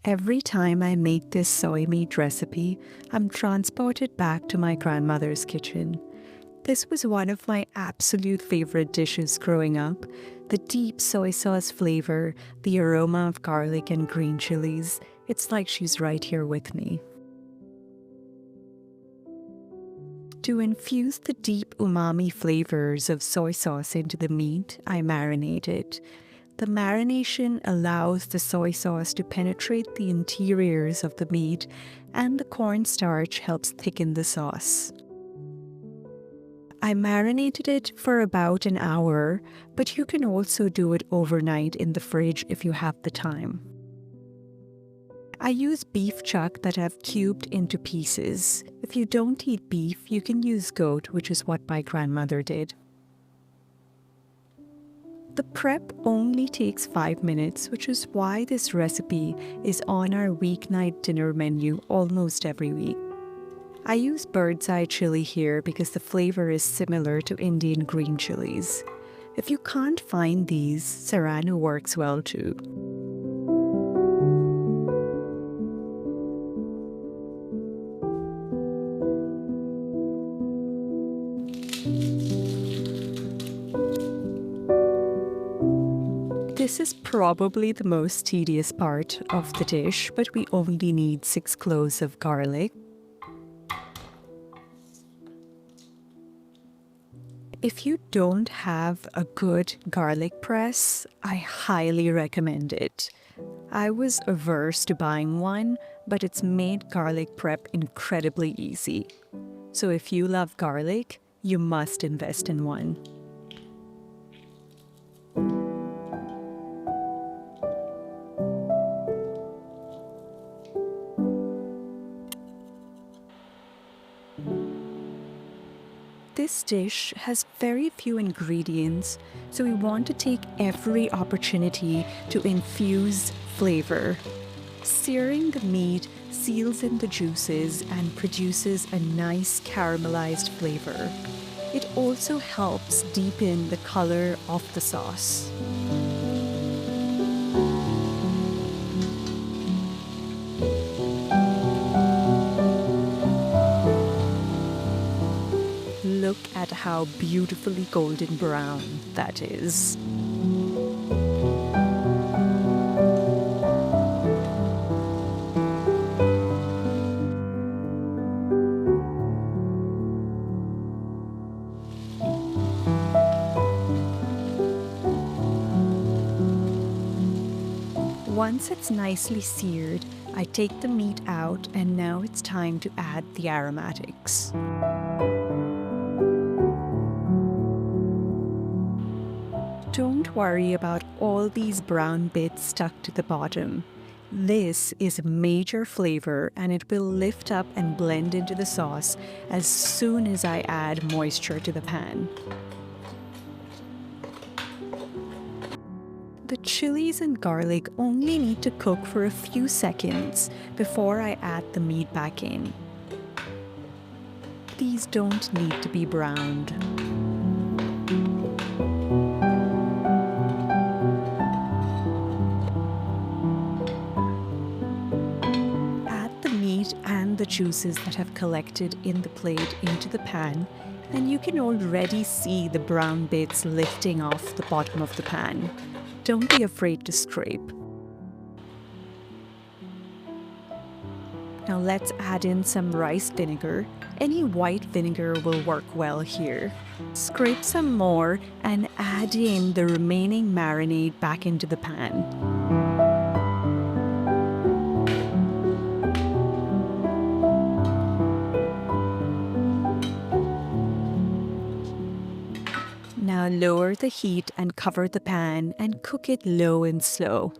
Every time I make this soy meat recipe, I'm transported back to my grandmother's kitchen. This was one of my absolute favorite dishes growing up. The deep soy sauce flavor, the aroma of garlic and green chilies. It's like she's right here with me. To infuse the deep umami flavors of soy sauce into the meat, I marinate it. The marination allows the soy sauce to penetrate the interiors of the meat, and the cornstarch helps thicken the sauce. I marinated it for about an hour, but you can also do it overnight in the fridge if you have the time. I use beef chuck that I've cubed into pieces. If you don't eat beef, you can use goat, which is what my grandmother did. The prep only takes 5 minutes, which is why this recipe is on our weeknight dinner menu almost every week. I use bird's eye chili here because the flavor is similar to Indian green chilies. If you can't find these, serrano works well too. This is probably the most tedious part of the dish, but we only need 6 cloves of garlic. If you don't have a good garlic press, I highly recommend it. I was averse to buying one, but it's made garlic prep incredibly easy. So if you love garlic, you must invest in one. This dish has very few ingredients, so we want to take every opportunity to infuse flavor. Searing the meat seals in the juices and produces a nice caramelized flavor. It also helps deepen the color of the sauce. Look at how beautifully golden brown that is. Once it's nicely seared, I take the meat out, and now it's time to add the aromatics. Don't worry about all these brown bits stuck to the bottom. This is a major flavor, and it will lift up and blend into the sauce as soon as I add moisture to the pan. The chilies and garlic only need to cook for a few seconds before I add the meat back in. These don't need to be browned. And the juices that have collected in the plate into the pan, and you can already see the brown bits lifting off the bottom of the pan. Don't be afraid to scrape. Now let's add in some rice vinegar. Any white vinegar will work well here. Scrape some more and add in the remaining marinade back into the pan. Now lower the heat and cover the pan and cook it low and slow.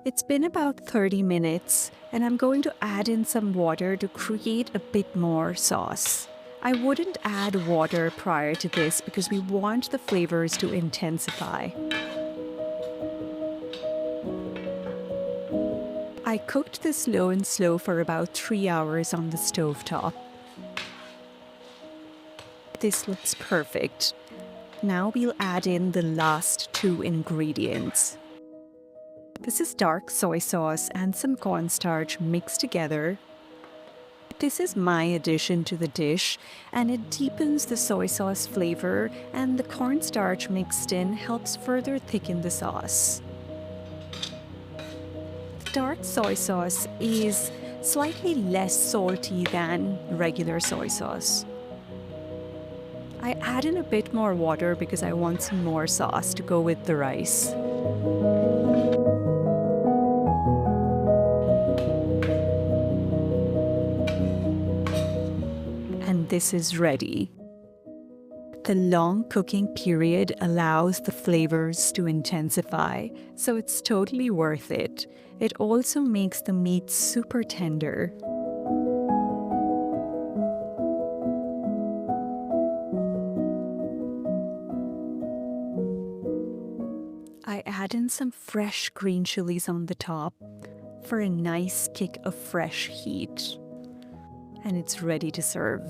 It's been about 30 minutes, and I'm going to add in some water to create a bit more sauce. I wouldn't add water prior to this because we want the flavors to intensify. I cooked this low and slow for about 3 hours on the stovetop. This looks perfect. Now we'll add in the last 2 ingredients. This is dark soy sauce and some cornstarch mixed together. This is my addition to the dish, and it deepens the soy sauce flavor, and the cornstarch mixed in helps further thicken the sauce. Dark soy sauce is slightly less salty than regular soy sauce. I add in a bit more water because I want some more sauce to go with the rice. And this is ready. The long cooking period allows the flavors to intensify, so it's totally worth it. It also makes the meat super tender. I add in some fresh green chilies on the top for a nice kick of fresh heat. And it's ready to serve.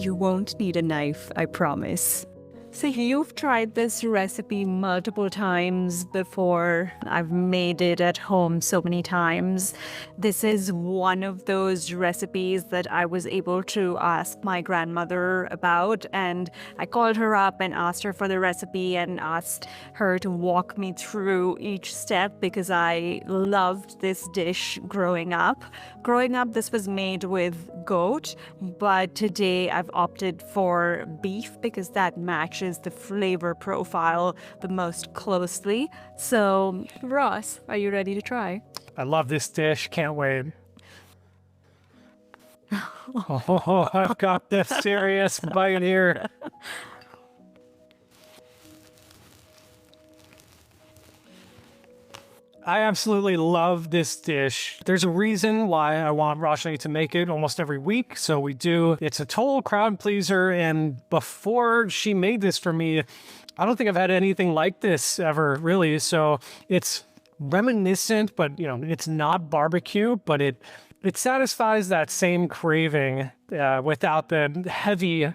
You won't need a knife, I promise. So you've tried this recipe multiple times before. I've made it at home so many times. This is one of those recipes that I was able to ask my grandmother about, and I called her up and asked her for the recipe and asked her to walk me through each step because I loved this dish growing up. Growing up, this was made with goat, but today I've opted for beef because that matches the flavor profile the most closely. So, Ross, are you ready to try? I love this dish. Can't wait. Oh, I've got this serious bite here. I absolutely love this dish. There's a reason why I want Roshni to make it almost every week, so we do. It's a total crowd pleaser, and before she made this for me, I don't think I've had anything like this ever, really. So it's reminiscent, but it's not barbecue, but it satisfies that same craving without the heavy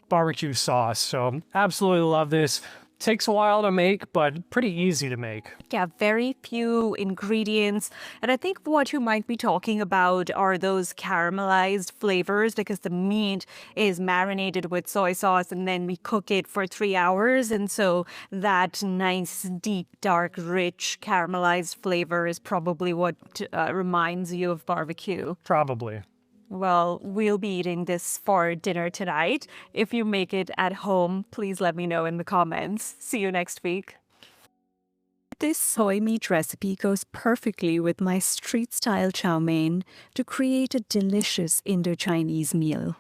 barbecue sauce. So absolutely love this. Takes a while to make, but pretty easy to make. Yeah, very few ingredients. And I think what you might be talking about are those caramelized flavors because the meat is marinated with soy sauce and then we cook it for 3 hours. And so that nice, deep, dark, rich caramelized flavor is probably what reminds you of barbecue. Probably. Well, we'll be eating this for dinner tonight. If you make it at home, please let me know in the comments. See you next week. This soy meat recipe goes perfectly with my street-style chow mein to create a delicious Indo-Chinese meal.